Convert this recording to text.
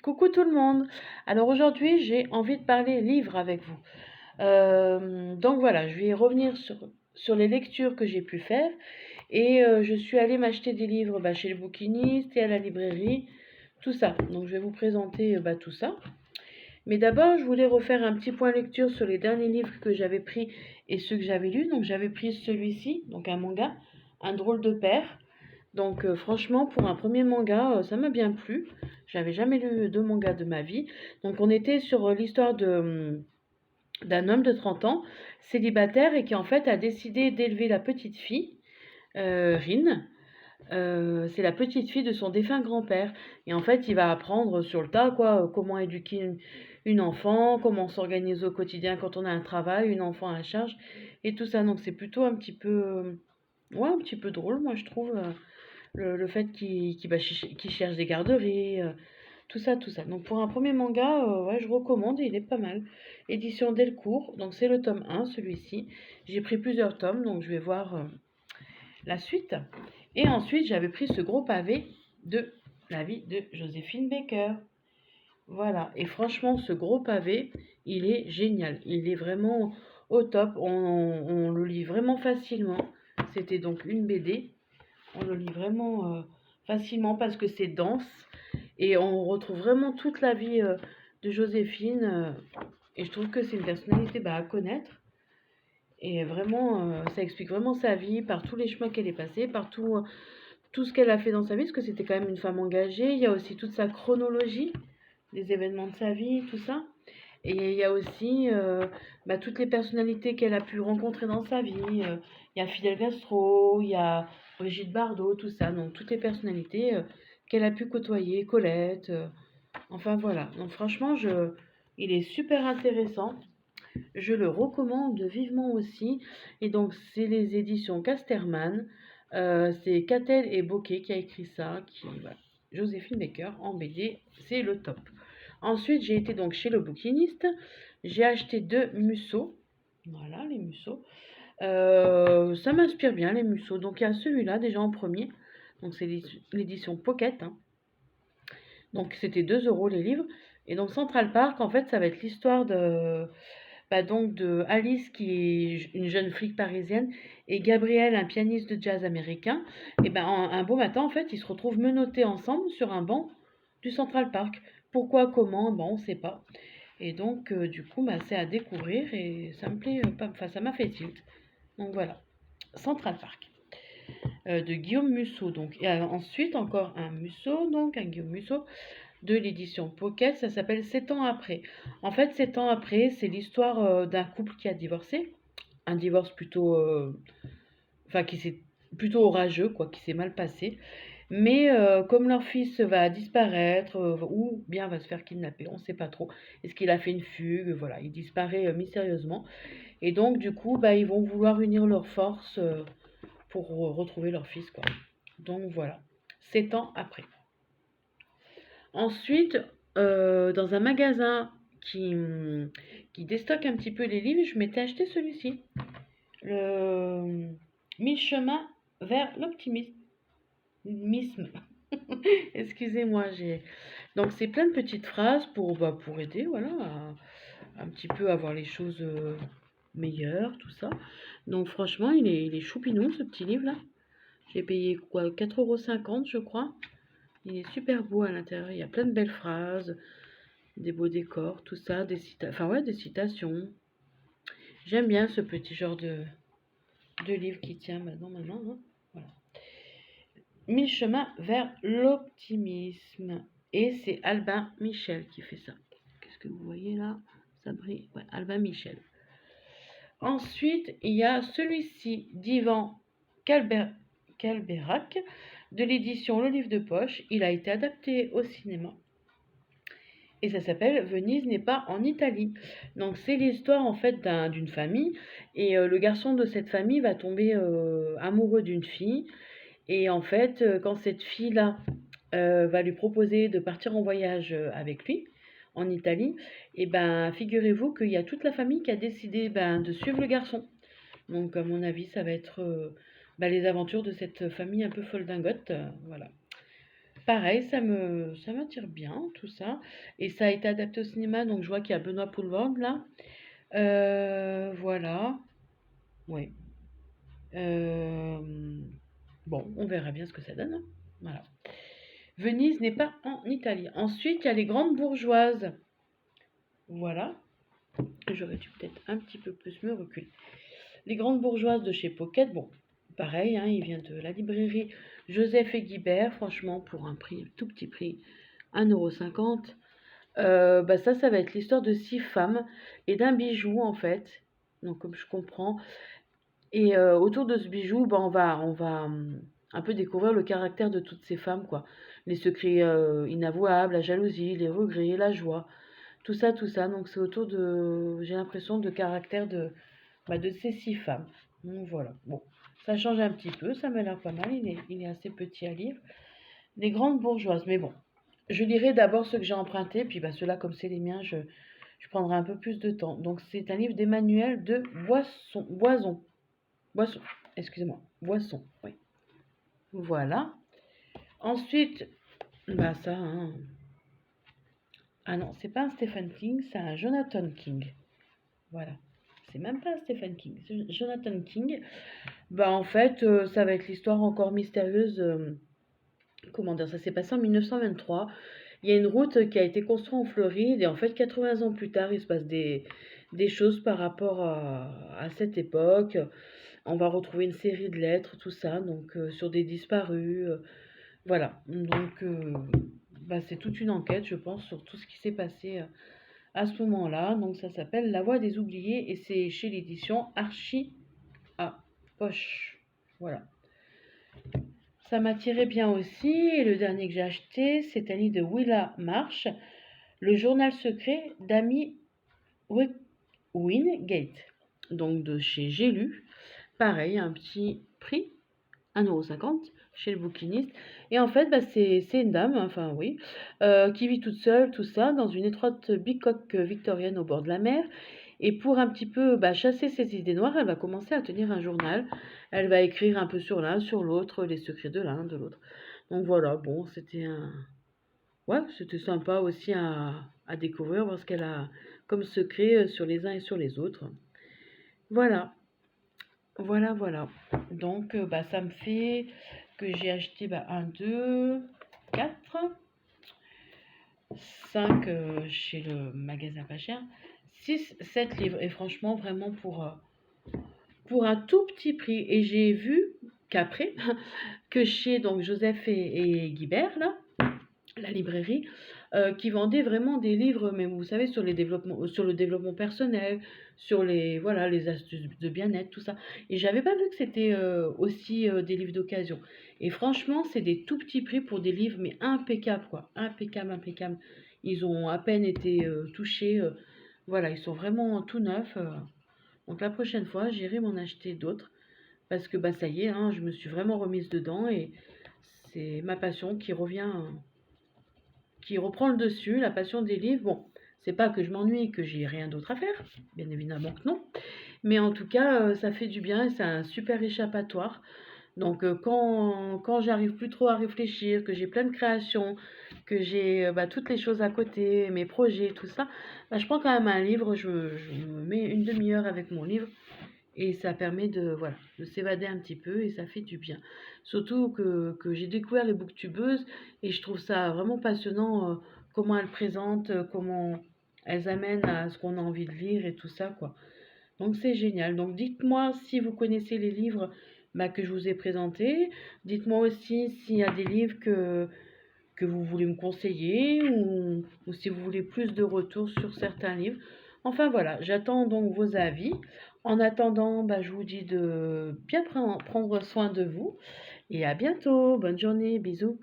Coucou tout le monde. Alors aujourd'hui, j'ai envie de parler livres avec vous. Donc voilà, je vais revenir sur les lectures que j'ai pu faire. Et je suis allée m'acheter des livres chez le bouquiniste et à la librairie, tout ça. Donc je vais vous présenter tout ça. Mais d'abord, je voulais refaire un petit point lecture sur les derniers livres que j'avais pris et ceux que j'avais lus. Donc j'avais pris celui-ci, donc un manga, Un drôle de père. Donc franchement, pour un premier manga, ça m'a bien plu. J'avais jamais lu de manga de ma vie. Donc on était sur l'histoire d'un homme de 30 ans, célibataire, et qui en fait a décidé d'élever la petite fille, Rin. C'est la petite fille de son défunt grand-père. Et en fait, il va apprendre sur le tas, quoi, comment éduquer une enfant, comment s'organiser au quotidien quand on a un travail, une enfant à charge, et tout ça. Donc c'est plutôt un petit peu, ouais, un petit peu drôle, moi je trouve. Le fait qu'il cherche des garderies, tout ça, tout ça. Donc pour un premier manga, ouais, je recommande, il est pas mal. Édition Delcourt, donc c'est le tome 1, celui-ci. J'ai pris plusieurs tomes, donc je vais voir la suite. Et ensuite, j'avais pris ce gros pavé de La vie de Joséphine Baker. Voilà, et franchement, ce gros pavé, il est génial. Il est vraiment au top, on le lit vraiment facilement. C'était donc une BD. On le lit vraiment facilement parce que c'est dense et on retrouve vraiment toute la vie de Joséphine. Et je trouve que c'est une personnalité à connaître. Et vraiment, ça explique vraiment sa vie par tous les chemins qu'elle est passée, par tout ce qu'elle a fait dans sa vie, parce que c'était quand même une femme engagée. Il y a aussi toute sa chronologie, les événements de sa vie, tout ça. Et il y a aussi toutes les personnalités qu'elle a pu rencontrer dans sa vie. Il y a Fidel Castro, il y a Brigitte Bardot, tout ça. Donc toutes les personnalités qu'elle a pu côtoyer, Colette. Enfin voilà. Donc franchement, il est super intéressant. Je le recommande vivement aussi. Et donc c'est les éditions Casterman. C'est Catel et Bocquet qui a écrit ça. Voilà. Joséphine Baker en BD, c'est le top. Ensuite, j'ai été donc chez le bouquiniste. J'ai acheté 2 Musso. Voilà, les Musso. Ça m'inspire bien, les Musso. Donc, il y a celui-là, déjà en premier. Donc, c'est l'édition Pocket, hein. Donc, c'était 2 euros les livres. Et donc, Central Park, en fait, ça va être l'histoire de Alice, qui est une jeune flic parisienne, et Gabriel, un pianiste de jazz américain. Et un beau matin, en fait, ils se retrouvent menottés ensemble sur un banc du Central Park. Pourquoi, comment, bon, on ne sait pas. Et donc, du coup, c'est à découvrir et ça me plaît pas, enfin, ça m'a fait tilt. Donc voilà, Central Park de Guillaume Musso. Donc, et ensuite, encore un Musso, donc un Guillaume Musso de l'édition Pocket, ça s'appelle 7 ans après. En fait, 7 ans après, c'est l'histoire d'un couple qui a divorcé, un divorce plutôt, qui s'est plutôt orageux, quoi, qui s'est mal passé. Mais comme leur fils va disparaître ou bien va se faire kidnapper, on ne sait pas trop. Est-ce qu'il a fait une fugue? Voilà, il disparaît mystérieusement. Et donc, du coup, ils vont vouloir unir leurs forces pour retrouver leur fils, quoi. Donc voilà, 7 ans après. Ensuite, dans un magasin qui, qui déstocke un petit peu les livres, je m'étais acheté celui-ci. Le 1000 chemins vers l'optimisme. Excusez-moi, donc c'est plein de petites phrases pour aider, voilà, à un petit peu avoir les choses meilleures, tout ça. Donc franchement, il est choupinou ce petit livre-là. J'ai payé quoi, 4,50 € je crois. Il est super beau à l'intérieur, il y a plein de belles phrases, des beaux décors, tout ça, des citations. J'aime bien ce petit genre de livre qui tient maintenant, hein. Voilà. 1000 chemins vers l'optimisme. Et c'est Albin Michel qui fait ça. Qu'est-ce que vous voyez là? Ça brille. Ouais, Albin Michel. Ensuite, il y a celui-ci d'Ivan Calberac de l'édition Le Livre de Poche. Il a été adapté au cinéma. Et ça s'appelle Venise n'est pas en Italie. Donc c'est l'histoire en fait d'une famille. Et le garçon de cette famille va tomber amoureux d'une fille. Et en fait, quand cette fille-là va lui proposer de partir en voyage avec lui, en Italie, et figurez-vous qu'il y a toute la famille qui a décidé de suivre le garçon. Donc, à mon avis, ça va être les aventures de cette famille un peu foldingote, voilà. Pareil, ça m'attire bien tout ça et ça a été adapté au cinéma, donc je vois qu'il y a Benoît Poelvoorde là. Voilà, ouais. Hem, bon, on verra bien ce que ça donne, hein. Voilà. Venise n'est pas en Italie. Ensuite, il y a Les Grandes Bourgeoises. Voilà, j'aurais dû peut-être un petit peu plus me reculer. Les Grandes Bourgeoises de chez Pocket, bon, pareil, hein, il vient de la librairie Joseph et Guibert, franchement, pour un prix, tout petit prix, 1,50 €. Bah ça va être l'histoire de 6 femmes et d'un bijou, en fait. Donc, comme je comprends. Et autour de ce bijou, bah, on va un peu découvrir le caractère de toutes ces femmes, quoi. Les secrets inavouables, la jalousie, les regrets, la joie, tout ça, tout ça. Donc, c'est autour de, j'ai l'impression, de caractère de ces 6 femmes. Donc, voilà. Bon, ça change un petit peu, ça m'a l'air pas mal. Il est assez petit à lire. Les grandes bourgeoises, mais bon. Je lirai d'abord ceux que j'ai empruntés, puis bah, ceux-là, comme c'est les miens, je prendrai un peu plus de temps. Donc, c'est un livre d'Emmanuel de Boisson, excusez-moi, Boisson, oui. Voilà. Ensuite, bah ça, hein. Ah non, c'est pas un Stephen King, c'est un Jonathan King. Voilà. C'est même pas un Stephen King, c'est Jonathan King. Bah en fait, ça va être l'histoire encore mystérieuse. Comment dire, ça s'est passé en 1923. Il y a une route qui a été construite en Floride et en fait 80 ans plus tard, il se passe des choses par rapport à cette époque. On va retrouver une série de lettres, tout ça, donc sur des disparus. Voilà, donc bah, c'est toute une enquête, je pense, sur tout ce qui s'est passé à ce moment-là. Donc ça s'appelle La Voix des oubliés et c'est chez l'édition Archie à Poche. Voilà. Ça m'attirait bien aussi. Et le dernier que j'ai acheté, c'est un livre de Willa Marsh, Le journal secret d'Amy Wingate. Donc de chez J'ai lu. Pareil, un petit prix, 1,50 € chez le bouquiniste. Et en fait, bah, c'est une dame, enfin oui, qui vit toute seule, tout ça, dans une étroite bicoque victorienne au bord de la mer. Et pour un petit peu bah, chasser ses idées noires, elle va commencer à tenir un journal. Elle va écrire un peu sur l'un, sur l'autre, les secrets de l'un, de l'autre. Donc voilà, bon, c'était un... Ouais, c'était sympa aussi à découvrir, voir ce qu'elle a comme secret sur les uns et sur les autres. Voilà, voilà, voilà. Donc, bah, ça me fait que j'ai acheté bah, 1, 2, 4, 5 chez le magasin pas cher, 6, 7 livres. Et franchement, vraiment pour un tout petit prix. Et j'ai vu qu'après, que chez donc, Joseph et Guibert, là, la librairie, qui vendait vraiment des livres, mais vous savez, sur le développement personnel, sur les, voilà, les astuces de bien-être, tout ça. Et j'avais pas vu que c'était aussi des livres d'occasion. Et franchement, c'est des tout petits prix pour des livres, mais impeccables, quoi. Impeccable, impeccable. Ils ont à peine été touchés. Voilà, ils sont vraiment tout neufs. Donc la prochaine fois, j'irai m'en acheter d'autres. Parce que bah ça y est, hein, je me suis vraiment remise dedans et c'est ma passion qui reprend le dessus, la passion des livres. Bon, c'est pas que je m'ennuie, que j'ai rien d'autre à faire, bien évidemment que non. Mais en tout cas, ça fait du bien et c'est un super échappatoire. Donc quand j'arrive plus trop à réfléchir, que j'ai plein de créations, que j'ai bah, toutes les choses à côté, mes projets, tout ça, bah, je prends quand même un livre, je me mets une demi-heure avec mon livre et ça permet de, voilà, de s'évader un petit peu et ça fait du bien. Surtout que j'ai découvert les booktubeuses et je trouve ça vraiment passionnant comment elles présentent, comment elles amènent à ce qu'on a envie de lire et tout ça, quoi. Donc c'est génial. Donc dites-moi si vous connaissez les livres bah, que je vous ai présentés. Dites-moi aussi s'il y a des livres que vous voulez me conseiller ou si vous voulez plus de retours sur certains livres. Enfin voilà, j'attends donc vos avis. En attendant, bah, je vous dis de bien prendre soin de vous et à bientôt. Bonne journée, bisous.